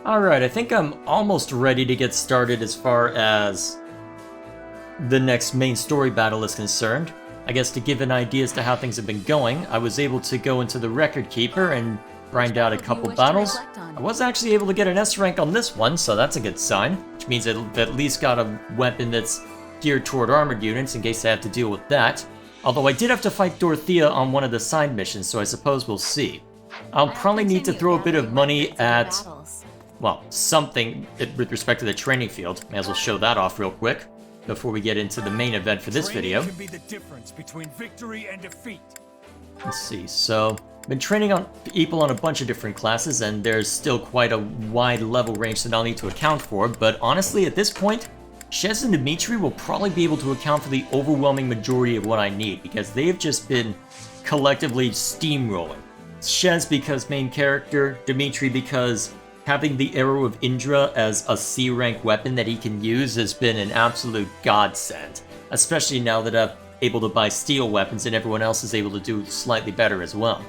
Alright, I think I'm almost ready to get started as far as the next main story battle is concerned. I guess to give an idea as to how things have been going, I was able to go into the Record Keeper and grind out a couple battles. I was actually able to get an S rank on this one, so that's a good sign, which means I've at least got a weapon that's geared toward armored units in case I have to deal with that. Although I did have to fight Dorothea on one of the side missions, so I suppose we'll see. I'll probably need to throw a bit of money at, well, something with respect to the training field. May as well show that off real quick before we get into the main event for this video. Can be the difference between victory and defeat. Let's see, so I've been training on people on a bunch of different classes, and there's still quite a wide level range that I'll need to account for, but honestly, at this point, Shez and Dimitri will probably be able to account for the overwhelming majority of what I need, because they've just been collectively steamrolling. Shez because main character, Dimitri because having the Arrow of Indra as a C-rank weapon that he can use has been an absolute godsend, especially now that I'm able to buy steel weapons and everyone else is able to do slightly better as well.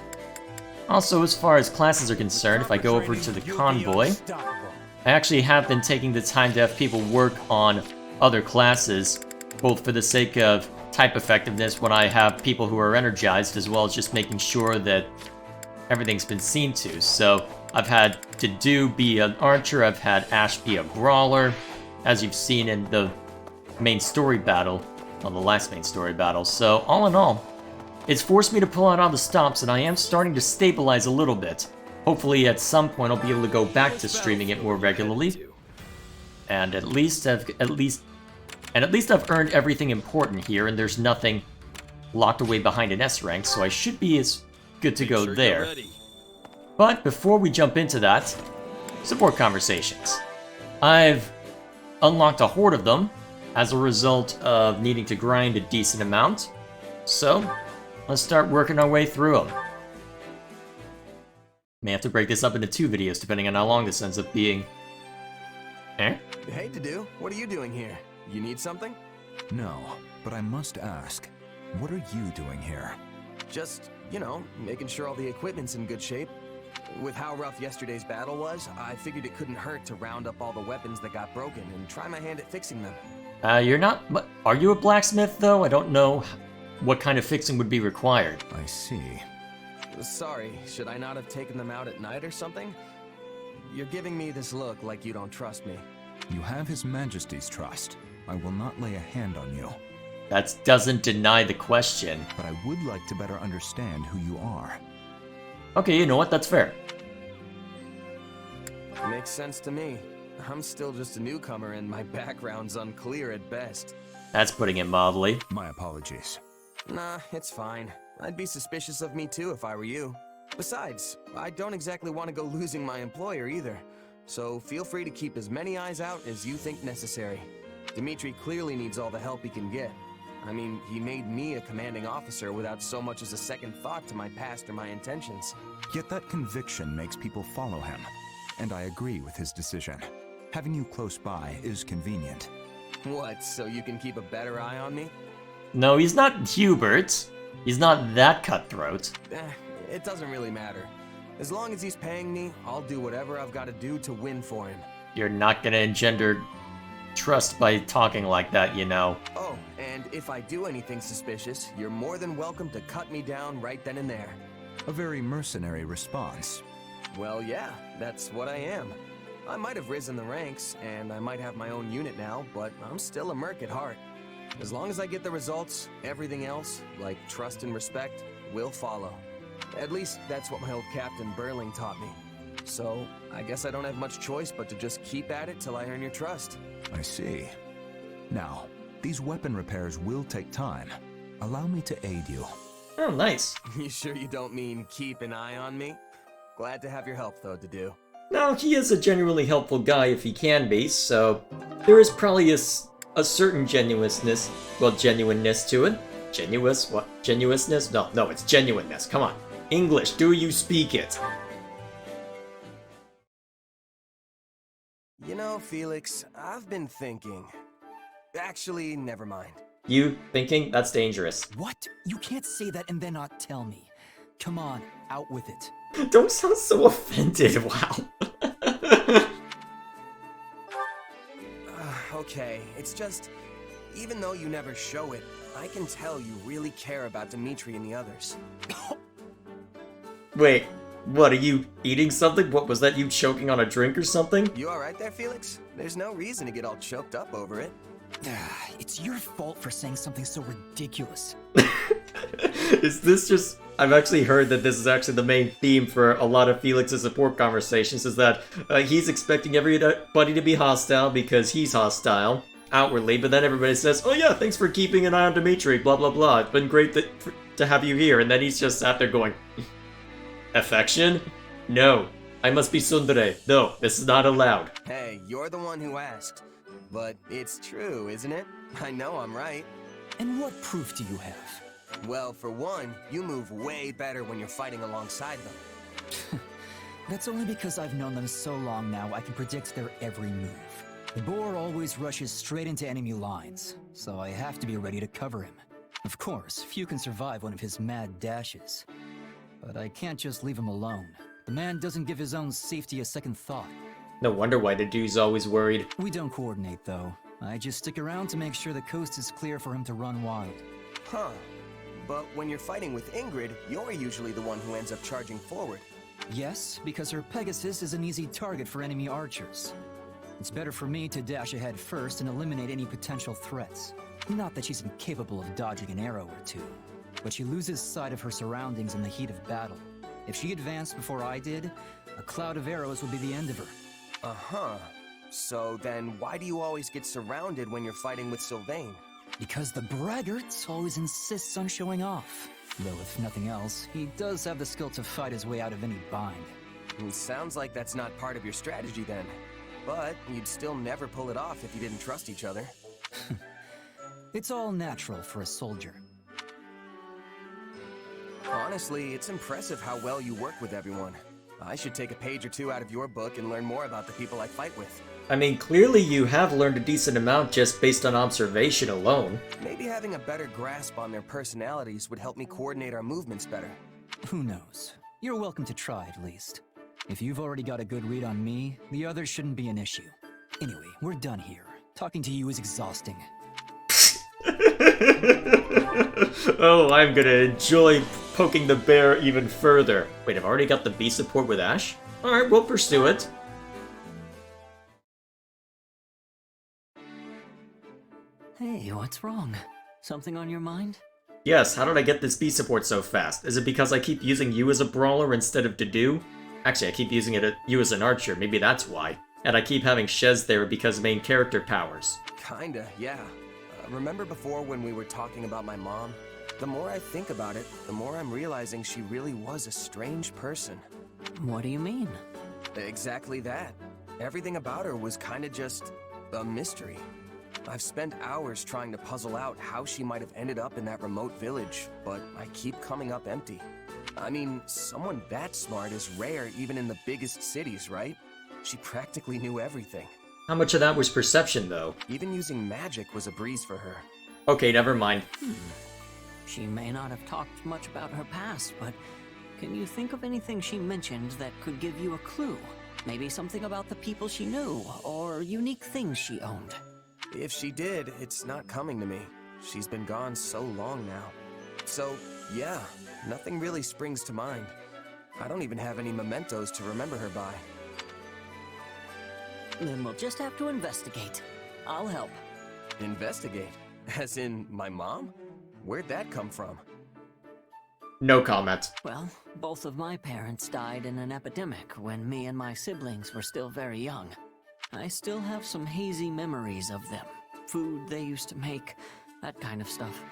Also, as far as classes are concerned, if I go over to the Convoy, I actually have been taking the time to have people work on other classes, both for the sake of type effectiveness when I have people who are energized, as well as just making sure that everything's been seen to. So I've had Dedu be an archer, I've had Ash be a brawler, as you've seen in the main story battle, well, the last main story battle. So all in all, it's forced me to pull out all the stops, and I am starting to stabilize a little bit. Hopefully at some point I'll be able to go back to streaming it more regularly. And at least I've earned everything important here, and there's nothing locked away behind an S rank, so I should be as good to go there. But before we jump into that, support conversations. I've unlocked a horde of them as a result of needing to grind a decent amount. So let's start working our way through them. May have to break this up into 2 videos depending on how long this ends up being. Hey, Dedu, what are you doing here? You need something? No, but I must ask, what are you doing here? Just, you know, making sure all the equipment's in good shape. With how rough yesterday's battle was, I figured it couldn't hurt to round up all the weapons that got broken and try my hand at fixing them. You're not... Are you a blacksmith, though? I don't know what kind of fixing would be required. I see. Sorry, should I not have taken them out at night or something? You're giving me this look like you don't trust me. You have His Majesty's trust. I will not lay a hand on you. That doesn't deny the question. But I would like to better understand who you are. Okay, you know what? That's fair. Makes sense to me. I'm still just a newcomer and my background's unclear at best. That's putting it mildly. My apologies. Nah, it's fine. I'd be suspicious of me too if I were you. Besides, I don't exactly want to go losing my employer either. So feel free to keep as many eyes out as you think necessary. Dimitri clearly needs all the help he can get. I mean, he made me a commanding officer without so much as a second thought to my past or my intentions. Yet that conviction makes people follow him. And I agree with his decision. Having you close by is convenient. What, so you can keep a better eye on me? No, he's not Hubert. He's not that cutthroat. It doesn't really matter. As long as he's paying me, I'll do whatever I've got to do to win for him. You're not gonna engender trust by talking like that, you know. Oh, and if I do anything suspicious, you're more than welcome to cut me down right then and there. A very mercenary response. Well, yeah, that's what I am. I might have risen the ranks, and I might have my own unit now, but I'm still a merc at heart. As long as I get the results, everything else, like trust and respect, will follow. At least that's what my old Captain Burling taught me. So, I guess I don't have much choice but to just keep at it till I earn your trust. I see. Now, these weapon repairs will take time. Allow me to aid you. Oh, nice. You sure you don't mean keep an eye on me? Glad to have your help, though, Dedu. No, he is a genuinely helpful guy if he can be, so there is probably a certain genuineness to it. Genuous? What? Genuineness? No, it's genuineness. Come on. English, do you speak it? You know, Felix, I've been thinking. Actually, never mind. You thinking? That's dangerous. What? You can't say that and then not tell me. Come on, out with it. Don't sound so offended, wow. okay. It's just, even though you never show it, I can tell you really care about Dimitri and the others. Wait, what, are you eating something? What, was that you choking on a drink or something? You alright there, Felix? There's no reason to get all choked up over it. It's your fault for saying something so ridiculous. Is this just... I've actually heard that this is actually the main theme for a lot of Felix's support conversations, is that he's expecting everybody to be hostile because he's hostile outwardly, but then everybody says, oh yeah, thanks for keeping an eye on Dimitri, blah blah blah, it's been great to have you here, and then he's just sat there going, affection? No, I must be tsundere. No, this is not allowed. Hey, you're the one who asked. But it's true, isn't it? I know I'm right. And what proof do you have? Well, for one, you move way better when you're fighting alongside them. That's only because I've known them so long now I can predict their every move. The boar always rushes straight into enemy lines, so I have to be ready to cover him. Of course, few can survive one of his mad dashes. But I can't just leave him alone. The man doesn't give his own safety a second thought. No wonder why the dude's always worried. We don't coordinate, though. I just stick around to make sure the coast is clear for him to run wild. Huh. But when you're fighting with Ingrid, you're usually the one who ends up charging forward. Yes, because her Pegasus is an easy target for enemy archers. It's better for me to dash ahead first and eliminate any potential threats. Not that she's incapable of dodging an arrow or two, but she loses sight of her surroundings in the heat of battle. If she advanced before I did, a cloud of arrows would be the end of her. Uh-huh. So then why do you always get surrounded when you're fighting with Sylvain? Because the braggart always insists on showing off. Though if nothing else, he does have the skill to fight his way out of any bind. Sounds like that's not part of your strategy then. But you'd still never pull it off if you didn't trust each other. It's all natural for a soldier. Honestly, it's impressive how well you work with everyone. I should take a page or two out of your book and learn more about the people I fight with. I mean, clearly you have learned a decent amount just based on observation alone. Maybe having a better grasp on their personalities would help me coordinate our movements better. Who knows? You're welcome to try at least. If you've already got a good read on me, the others shouldn't be an issue. Anyway, we're done here. Talking to you is exhausting. Oh, I'm gonna enjoy poking the bear even further. Wait, I've already got the B support with Ash? Alright, we'll pursue it. Hey, what's wrong? Something on your mind? Yes, how did I get this B support so fast? Is it because I keep using you as a brawler instead of Dedue? Actually, I keep using you as an archer, maybe that's why. And I keep having Shez there because main character powers. Kinda, yeah. Remember before when we were talking about my mom? The more I think about it, the more I'm realizing she really was a strange person. What do you mean? Exactly that. Everything about her was kinda just a mystery. I've spent hours trying to puzzle out how she might have ended up in that remote village, but I keep coming up empty. I mean, someone that smart is rare even in the biggest cities, right? She practically knew everything. How much of that was perception, though? Even using magic was a breeze for her. Okay, never mind. She may not have talked much about her past, but can you think of anything she mentioned that could give you a clue? Maybe something about the people she knew, or unique things she owned. If she did, it's not coming to me. She's been gone so long now. So, yeah, nothing really springs to mind. I don't even have any mementos to remember her by. Then we'll just have to investigate. I'll help. Investigate? As in, my mom? Where'd that come from? No comment. Well, both of my parents died in an epidemic when me and my siblings were still very young. I still have some hazy memories of them. Food they used to make, that kind of stuff.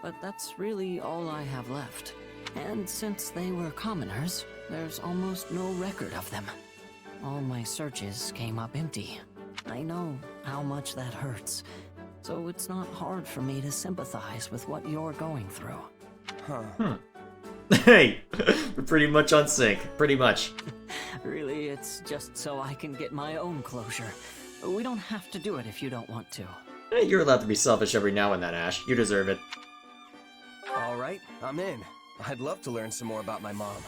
But that's really all I have left. And since they were commoners, there's almost no record of them. All my searches came up empty. I know how much that hurts, so it's not hard for me to sympathize with what you're going through. Huh. Hey, we're pretty much on sync. Pretty much. Really, it's just so I can get my own closure. We don't have to do it if you don't want to. Hey, you're allowed to be selfish every now and then, Ash. You deserve it. Alright, I'm in. I'd love to learn some more about my mom.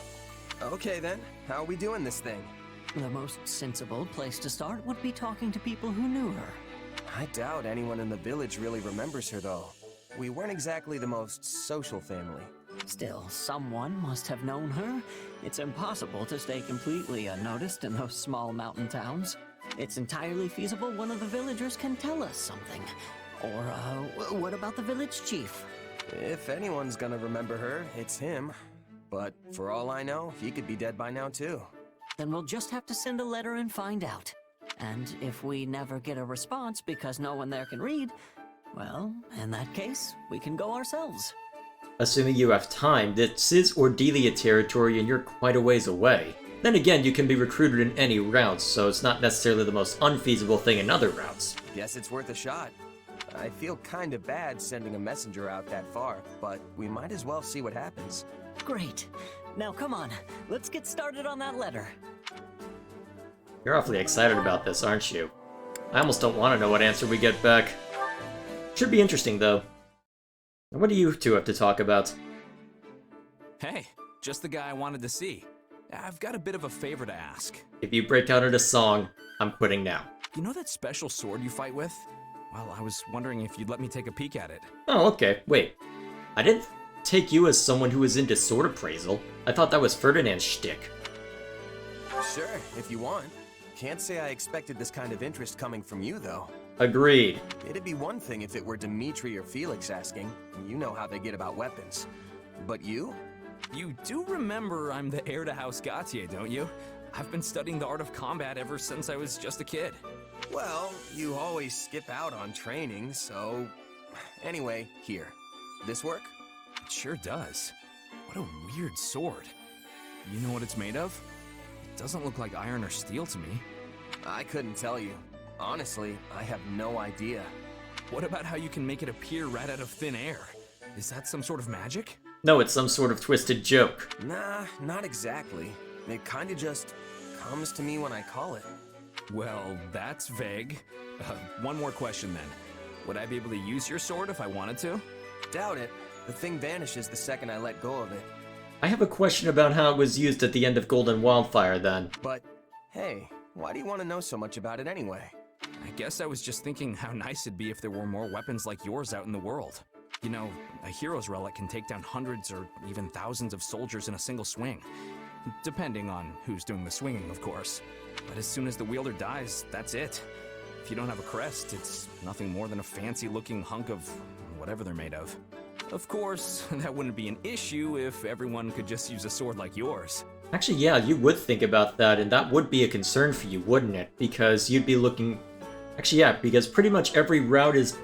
Okay then, how are we doing this thing? The most sensible place to start would be talking to people who knew her. I doubt anyone in the village really remembers her, though. We weren't exactly the most social family. Still, someone must have known her. It's impossible to stay completely unnoticed in those small mountain towns. It's entirely feasible one of the villagers can tell us something. Or, what about the village chief? If anyone's gonna remember her, it's him. But for all I know, he could be dead by now, too. Then we'll just have to send a letter and find out. And if we never get a response because no one there can read, well, in that case, we can go ourselves. Assuming you have time, this is Ordelia territory and you're quite a ways away. Then again, you can be recruited in any routes, so it's not necessarily the most unfeasible thing in other routes. Guess it's worth a shot. I feel kinda bad sending a messenger out that far, but we might as well see what happens. Great. Now come on, let's get started on that letter. You're awfully excited about this, aren't you? I almost don't want to know what answer we get back. Should be interesting, though. What do you two have to talk about? Hey, just the guy I wanted to see. I've got a bit of a favor to ask. If you break out into song, I'm quitting now. You know that special sword you fight with? Well, I was wondering if you'd let me take a peek at it. Oh, okay. Wait. I didn't take you as someone who was into sword appraisal. I thought that was Ferdinand's shtick. Sure, if you want. Can't say I expected this kind of interest coming from you, though. Agreed. It'd be one thing if it were Dimitri or Felix asking. You know how they get about weapons. But you? You do remember I'm the heir to House Gautier, don't you? I've been studying the art of combat ever since I was just a kid. Well, you always skip out on training, so... Anyway, here. This work? It sure does. What a weird sword. You know what it's made of? It doesn't look like iron or steel to me. I couldn't tell you. Honestly, I have no idea. What about how you can make it appear right out of thin air? Is that some sort of magic? No, it's some sort of twisted joke. Nah, not exactly. It kinda just comes to me when I call it. Well, that's vague. One more question then. Would I be able to use your sword if I wanted to? Doubt it. The thing vanishes the second I let go of it. I have a question about how it was used at the end of Golden Wildfire, then. But, hey, why do you want to know so much about it anyway? I guess I was just thinking how nice it'd be if there were more weapons like yours out in the world. You know, a hero's relic can take down hundreds or even thousands of soldiers in a single swing. Depending on who's doing the swinging, of course. But as soon as the wielder dies, that's it. If you don't have a crest, it's nothing more than a fancy-looking hunk of whatever they're made of. Of course, that wouldn't be an issue if everyone could just use a sword like yours. Actually, yeah, you would think about that, and that would be a concern for you, wouldn't it? Because you'd be looking... Actually, yeah, because pretty much every route is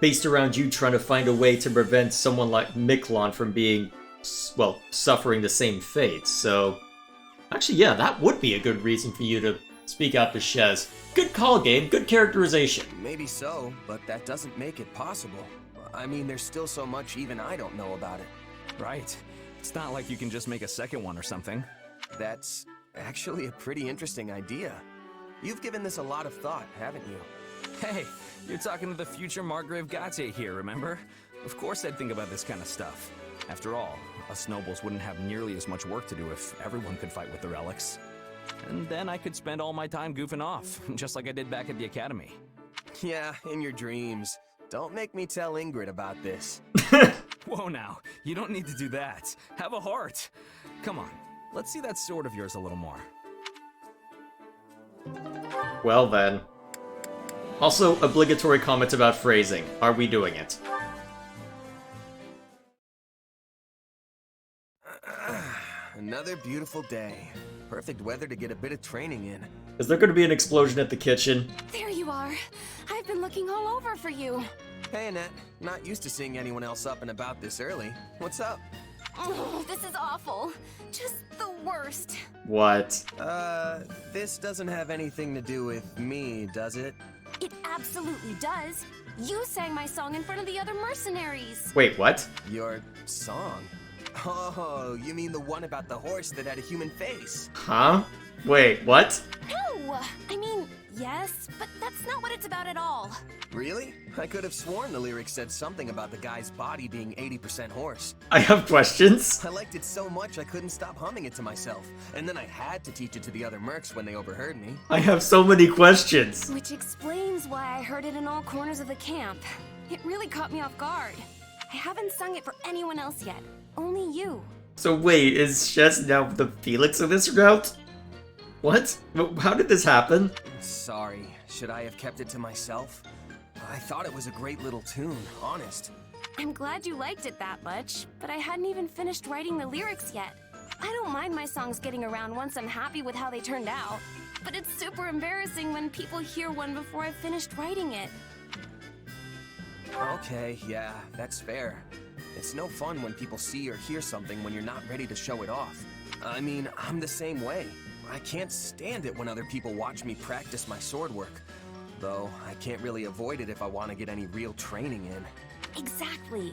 based around you trying to find a way to prevent someone like Miklon from being, well, suffering the same fate, so... Actually, yeah, that would be a good reason for you to speak out to Shez. Good call, Gabe. Good characterization. Maybe so, but that doesn't make it possible. I mean, there's still so much even I don't know about it. Right. It's not like you can just make a second one or something. That's actually a pretty interesting idea. You've given this a lot of thought, haven't you? Hey, you're talking to the future Margrave Gautier here, remember? Of course I'd think about this kind of stuff. After all, us nobles wouldn't have nearly as much work to do if everyone could fight with the relics. And then I could spend all my time goofing off, just like I did back at the academy. Yeah, in your dreams. Don't make me tell Ingrid about this. Whoa now, you don't need to do that. Have a heart. Come on, let's see that sword of yours a little more. Well then. Also, obligatory comments about phrasing. Are we doing it? Another beautiful day. Perfect weather to get a bit of training in. Is there going to be an explosion at the kitchen? There you are. I've been looking all over for you. Hey, Annette. Not used to seeing anyone else up and about this early. What's up? Oh, this is awful. Just the worst. What? This doesn't have anything to do with me, does it? It absolutely does. You sang my song in front of the other mercenaries. Wait, what? Your song? Oh, you mean the one about the horse that had a human face? Huh? Wait, what? No! I mean, yes, but that's not what it's about at all. Really? I could have sworn the lyrics said something about the guy's body being 80% horse. I have questions. I liked it so much I couldn't stop humming it to myself. And then I had to teach it to the other mercs when they overheard me. I have so many questions. Which explains why I heard heard it in all corners of the camp. It really caught me off guard. I haven't sung it for anyone else yet. Only you. So wait, is Shez now the Felix of this route? What? How did this happen? Sorry, should I have kept it to myself? I thought it was a great little tune, honest. I'm glad you liked it that much, but I hadn't even finished writing the lyrics yet. I don't mind my songs getting around once I'm happy with how they turned out, but it's super embarrassing when people hear one before I've finished writing it. Okay, yeah, that's fair. It's no fun when people see or hear something when you're not ready to show it off. I mean, I'm the same way. I can't stand it when other people watch me practice my sword work. Though, I can't really avoid it if I want to get any real training in. Exactly.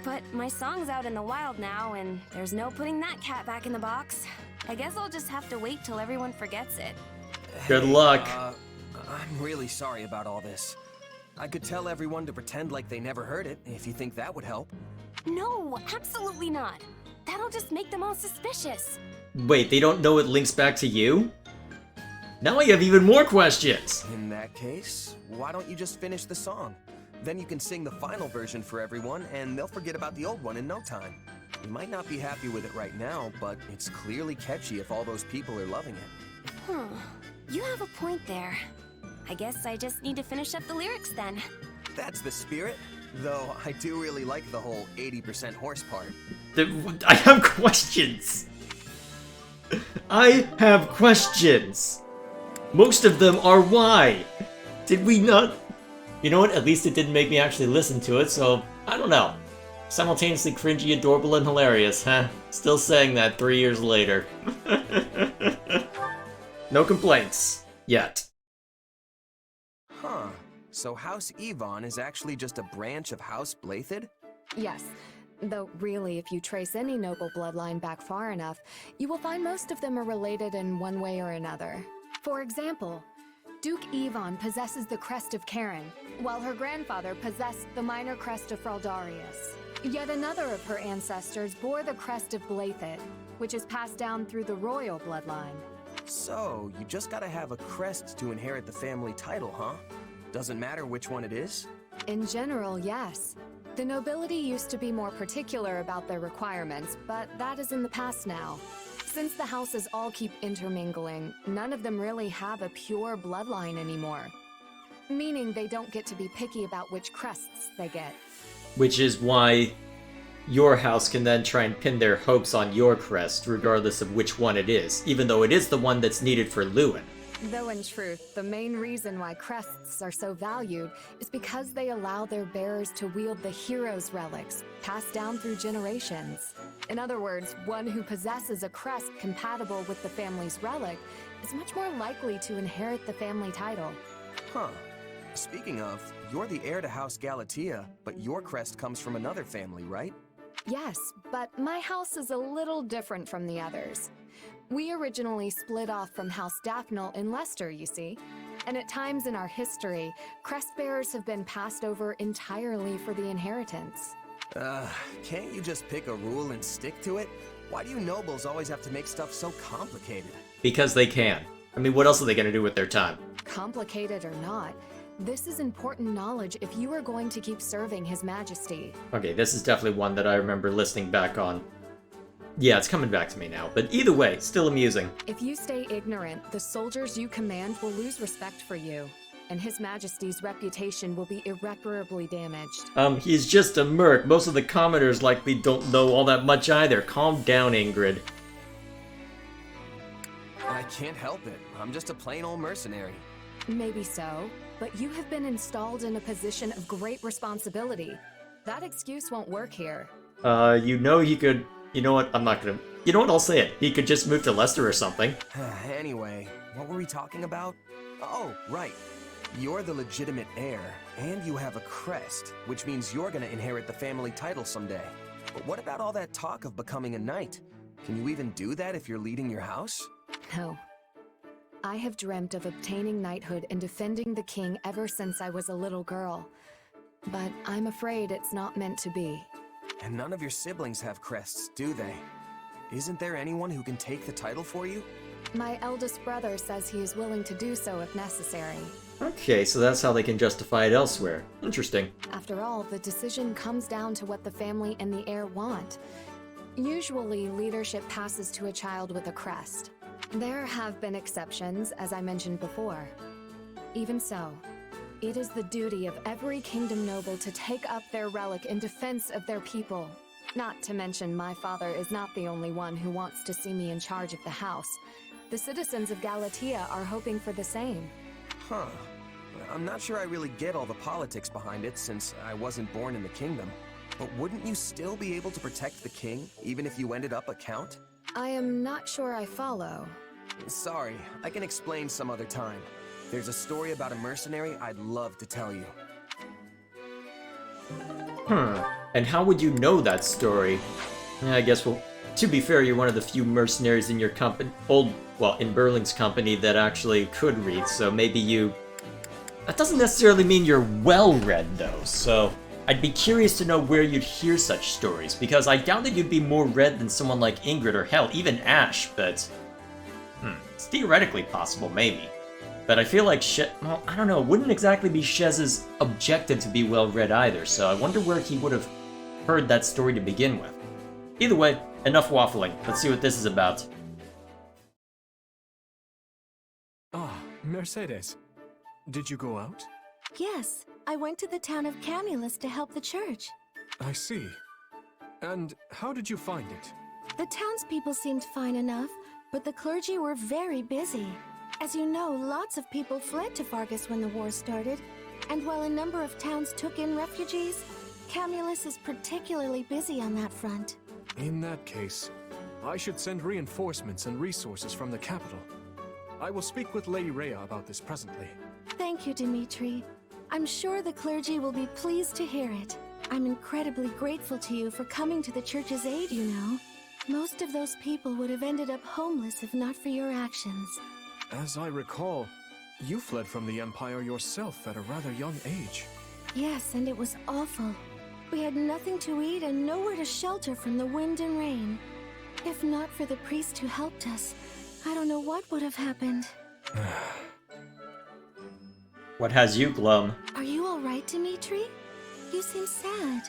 But my song's out in the wild now, and there's no putting that cat back in the box. I guess I'll just have to wait till everyone forgets it. Good luck. I'm really sorry about all this. I could tell everyone to pretend like they never heard it, if you think that would help. No, absolutely not. That'll just make them all suspicious. Wait, they don't know it links back to you? Now I have even more questions! In that case, why don't you just finish the song? Then you can sing the final version for everyone, and they'll forget about the old one in no time. You might not be happy with it right now, but it's clearly catchy if all those people are loving it. Huh. You have a point there. I guess I just need to finish up the lyrics then. That's the spirit. Though I do really like the whole 80% horse part. I have questions! I have questions! Most of them are why? Did we not... You know what, at least it didn't make me actually listen to it, so I don't know. Simultaneously cringy, adorable, and hilarious, huh? Still saying that 3 years later. No complaints. Yet. Huh. So House Yvonne is actually just a branch of House Blathid? Yes. Though really, if you trace any noble bloodline back far enough, you will find most of them are related in one way or another. For example, Duke Yvonne possesses the crest of Karen, while her grandfather possessed the minor crest of Fraldarius. Yet another of her ancestors bore the crest of Blathid, which is passed down through the royal bloodline. So, you just gotta have a crest to inherit the family title, huh? Doesn't matter which one it is? In general, yes. The nobility used to be more particular about their requirements, but that is in the past now. Since the houses all keep intermingling, none of them really have a pure bloodline anymore. Meaning they don't get to be picky about which crests they get. Which is why your house can then try and pin their hopes on your crest, regardless of which one it is, even though it is the one that's needed for Lewin. Though in truth, the main reason why crests are so valued is because they allow their bearers to wield the hero's relics, passed down through generations. In other words, one who possesses a crest compatible with the family's relic is much more likely to inherit the family title. Huh. Speaking of, you're the heir to House Galatea, but your crest comes from another family, right? Yes, but my house is a little different from the others. We originally split off from House Daphne in Leicester, you see. And at times in our history, crest bearers have been passed over entirely for the inheritance. Can't you just pick a rule and stick to it? Why do you nobles always have to make stuff so complicated? Because they can. I mean, what else are they gonna do with their time? Complicated or not, this is important knowledge if you are going to keep serving His Majesty. Okay, this is definitely one that I remember listening back on. Yeah, it's coming back to me now, but either way, still amusing. If you stay ignorant, the soldiers you command will lose respect for you, and His Majesty's reputation will be irreparably damaged. He's just a merc. Most of the commoners likely don't know all that much either. Calm down, Ingrid. I can't help it. I'm just a plain old mercenary. Maybe so, but you have been installed in a position of great responsibility. That excuse won't work here. You know he could... You know what? I'm not gonna... You know what? I'll say it. He could just move to Leicester or something. Anyway, what were we talking about? Oh, right. You're the legitimate heir, and you have a crest, which means you're gonna inherit the family title someday. But what about all that talk of becoming a knight? Can you even do that if you're leading your house? No. I have dreamt of obtaining knighthood and defending the king ever since I was a little girl. But I'm afraid it's not meant to be. And none of your siblings have crests, do they? Isn't there anyone who can take the title for you? My eldest brother says he is willing to do so if necessary. Okay, so that's how they can justify it elsewhere. Interesting. After all, the decision comes down to what the family and the heir want. Usually, leadership passes to a child with a crest. There have been exceptions, as I mentioned before. Even so, it is the duty of every kingdom noble to take up their relic in defense of their people. Not to mention, my father is not the only one who wants to see me in charge of the house. The citizens of Galatea are hoping for the same. Huh. I'm not sure I really get all the politics behind it, since I wasn't born in the kingdom. But wouldn't you still be able to protect the king, even if you ended up a count? I am not sure I follow. Sorry, I can explain some other time. There's a story about a mercenary I'd love to tell you. And how would you know that story? I guess, well, to be fair, you're one of the few mercenaries in your company, in Berling's company that actually could read, so maybe you... That doesn't necessarily mean you're well-read, though, so I'd be curious to know where you'd hear such stories, because I doubt that you'd be more read than someone like Ingrid or hell, even Ash, but... It's theoretically possible, maybe. But I feel like well, I don't know, it wouldn't exactly be Shez's objective to be well-read either, so I wonder where he would have heard that story to begin with. Either way, enough waffling. Let's see what this is about. Ah, Mercedes. Did you go out? Yes, I went to the town of Camulus to help the church. I see. And how did you find it? The townspeople seemed fine enough, but the clergy were very busy. As you know, lots of people fled to Fargus when the war started, and while a number of towns took in refugees, Camulus is particularly busy on that front. In that case, I should send reinforcements and resources from the capital. I will speak with Lady Rhea about this presently. Thank you, Dimitri. I'm sure the clergy will be pleased to hear it. I'm incredibly grateful to you for coming to the church's aid, you know. Most of those people would have ended up homeless if not for your actions. As I recall, you fled from the Empire yourself at a rather young age. Yes, and it was awful. We had nothing to eat and nowhere to shelter from the wind and rain. If not for the priest who helped us, I don't know what would have happened. What has you glum? Are you all right, Dimitri? You seem sad.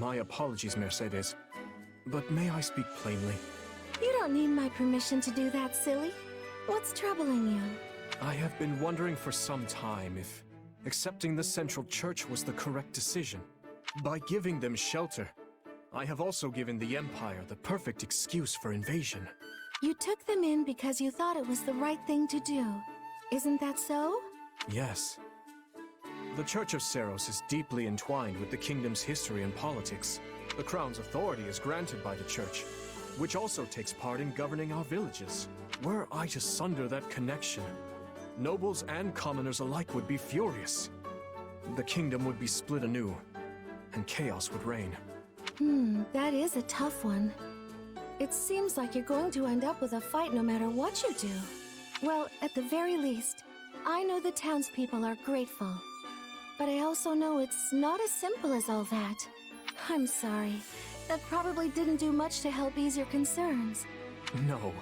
My apologies, Mercedes. But may I speak plainly? You don't need my permission to do that, silly. What's troubling you? I have been wondering for some time if accepting the Central Church was the correct decision. By giving them shelter, I have also given the Empire the perfect excuse for invasion. You took them in because you thought it was the right thing to do. Isn't that so? Yes. The Church of Seros is deeply entwined with the kingdom's history and politics. The crown's authority is granted by the Church, which also takes part in governing our villages. Were I to sunder that connection, nobles and commoners alike would be furious. The kingdom would be split anew, and chaos would reign. That is a tough one. It seems like you're going to end up with a fight no matter what you do. Well, at the very least, I know the townspeople are grateful. But I also know it's not as simple as all that. I'm sorry. That probably didn't do much to help ease your concerns. No.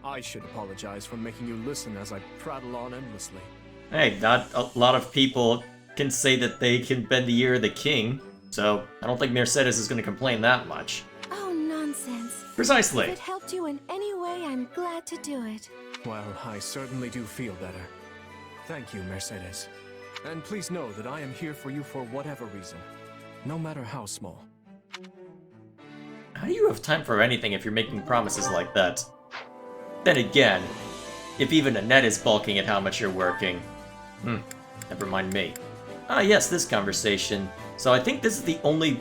I should apologize for making you listen as I prattle on endlessly. Hey, not a lot of people can say that they can bend the ear of the king, so I don't think Mercedes is going to complain that much. Oh, nonsense. Precisely. If it helped you in any way, I'm glad to do it. Well, I certainly do feel better. Thank you, Mercedes. And please know that I am here for you for whatever reason, no matter how small. How do you have time for anything if you're making promises like that? Then again, if even Annette is balking at how much you're working... never mind me. Ah yes, this conversation. So I think this is the only...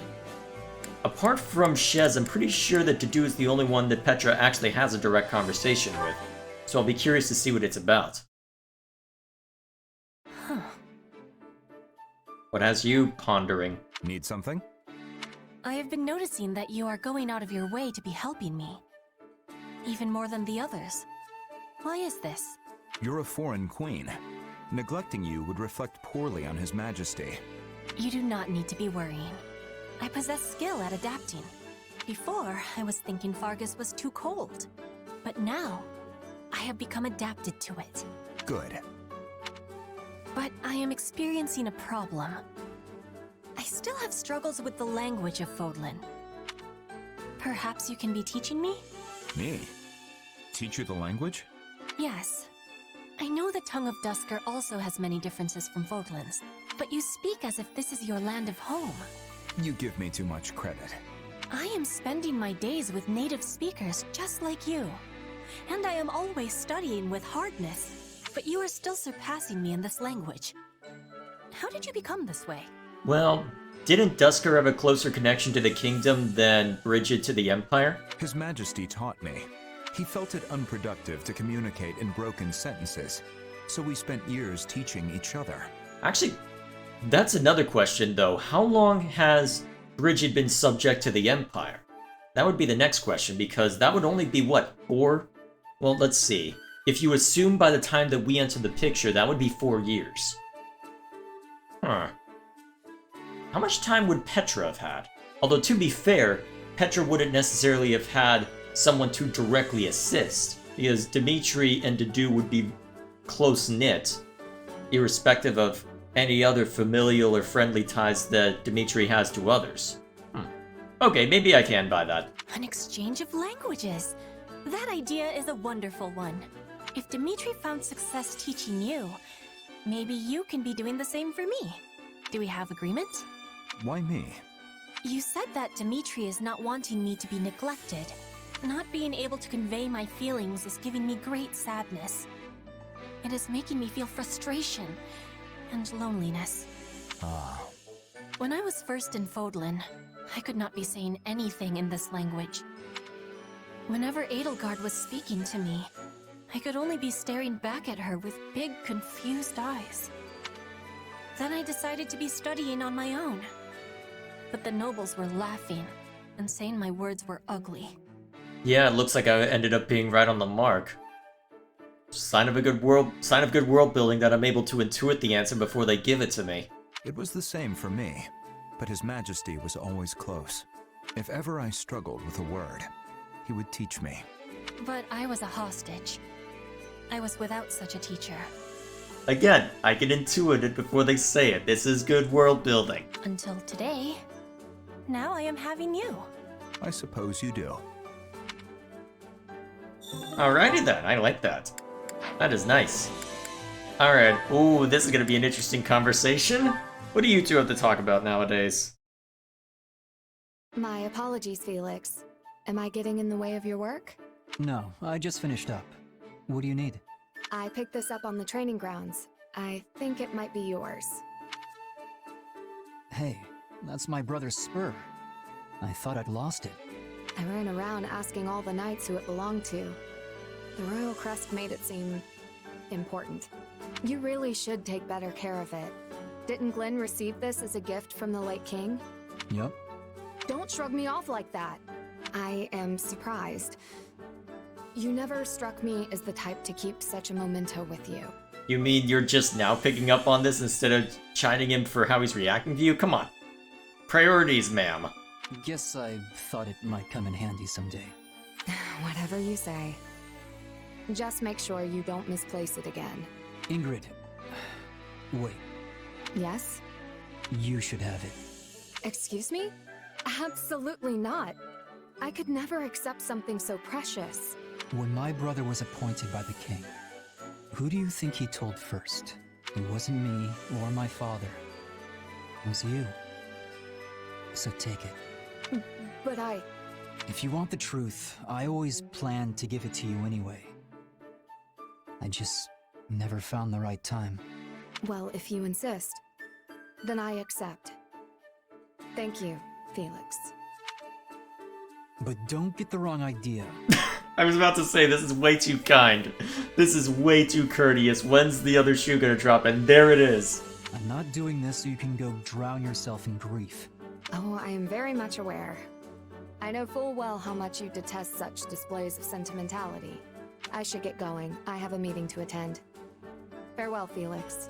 Apart from Shez, I'm pretty sure that Dedue is the only one that Petra actually has a direct conversation with. So I'll be curious to see what it's about. What has you pondering? Need something? I have been noticing that you are going out of your way to be helping me. Even more than the others. Why is this? You're a foreign queen. Neglecting you would reflect poorly on His Majesty. You do not need to be worrying. I possess skill at adapting. Before, I was thinking Fargus was too cold. But now, I have become adapted to it. Good. But I am experiencing a problem. I still have struggles with the language of Fodlan. Perhaps you can be teaching me? Me? Teach you the language? Yes. I know the tongue of Dusker also has many differences from Fodlan's, but you speak as if this is your land of home. You give me too much credit. I am spending my days with native speakers just like you. And I am always studying with hardness. But you are still surpassing me in this language. How did you become this way? Well, didn't Dusker have a closer connection to the kingdom than Bridget to the Empire? His Majesty taught me. He felt it unproductive to communicate in broken sentences, so we spent years teaching each other. Actually, that's another question, though. How long has Bridget been subject to the Empire? That would be the next question, because that would only be, what, 4? Well, let's see. If you assume by the time that we enter the picture, that would be 4 years. Huh. How much time would Petra have had? Although, to be fair, Petra wouldn't necessarily have had someone to directly assist, because Dimitri and Dedue would be close-knit, irrespective of any other familial or friendly ties that Dimitri has to others. Okay, maybe I can buy that. An exchange of languages. That idea is a wonderful one. If Dimitri found success teaching you, maybe you can be doing the same for me. Do we have agreement? Why me? You said that Dimitri is not wanting me to be neglected. Not being able to convey my feelings is giving me great sadness. It is making me feel frustration and loneliness. Ah. When I was first in Fodlan, I could not be saying anything in this language. Whenever Edelgard was speaking to me, I could only be staring back at her with big, confused eyes. Then I decided to be studying on my own. But the nobles were laughing and saying my words were ugly. Yeah, it looks like I ended up being right on the mark. Sign of good world building that I'm able to intuit the answer before they give it to me. It was the same for me, but His Majesty was always close. If ever I struggled with a word, he would teach me. But I was a hostage. I was without such a teacher. Again, I can intuit it before they say it. This is good world building. Until today. Now I am having you. I suppose you do. Alrighty then, I like that. That is nice. Alright, ooh, this is gonna be an interesting conversation. What do you two have to talk about nowadays? My apologies, Felix. Am I getting in the way of your work? No, I just finished up. What do you need? I picked this up on the training grounds. I think it might be yours. Hey, that's my brother's spur. I thought I'd lost it. I ran around asking all the knights who it belonged to. The royal crest made it seem important. You really should take better care of it. Didn't Glenn receive this as a gift from the late king? Yup. Don't shrug me off like that. I am surprised. You never struck me as the type to keep such a memento with you. You mean you're just now picking up on this instead of chiding him for how he's reacting to you? Come on. Priorities, ma'am. Guess I thought it might come in handy someday. Whatever you say. Just make sure you don't misplace it again. Ingrid. Wait. Yes? You should have it. Excuse me? Absolutely not. I could never accept something so precious. When my brother was appointed by the king, who do you think he told first? It wasn't me or my father. It was you. So take it. But If you want the truth, I always planned to give it to you anyway. I just never found the right time. Well, if you insist, then I accept. Thank you, Felix. But don't get the wrong idea. I was about to say, this is way too kind. This is way too courteous. When's the other shoe gonna drop? And there it is. I'm not doing this so you can go drown yourself in grief. Oh, I am very much aware. I know full well how much you detest such displays of sentimentality. I should get going. I have a meeting to attend. Farewell, Felix.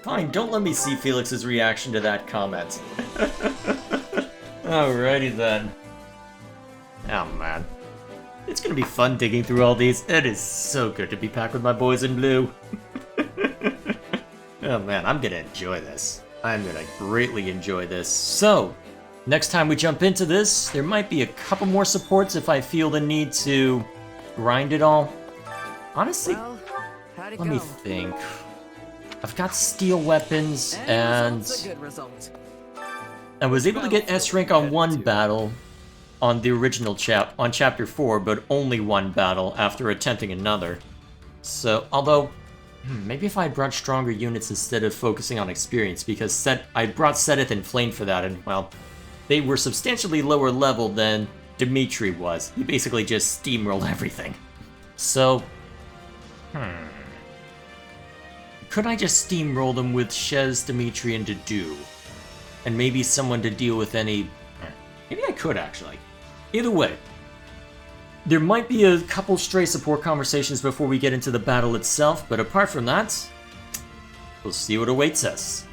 Fine, don't let me see Felix's reaction to that comment. Alrighty then. Oh man. It's gonna be fun digging through all these. It is so good to be back with my boys in blue. Oh man, I'm gonna enjoy this. I'm gonna greatly enjoy this. So, next time we jump into this, there might be a couple more supports if I feel the need to grind it all. Honestly, let me think. I've got steel weapons, and I was able to get S rank on one battle on the original chapter 4, but only one battle after attempting another. So, although, maybe if I brought stronger units instead of focusing on experience, because I brought Sedith and Flame for that, and, well, they were substantially lower level than Dimitri was. He basically just steamrolled everything. So, could I just steamroll them with Shez, Dimitri, and Dedue? And maybe someone to deal with any... Maybe I could, actually. Either way, there might be a couple stray support conversations before we get into the battle itself, but apart from that, we'll see what awaits us.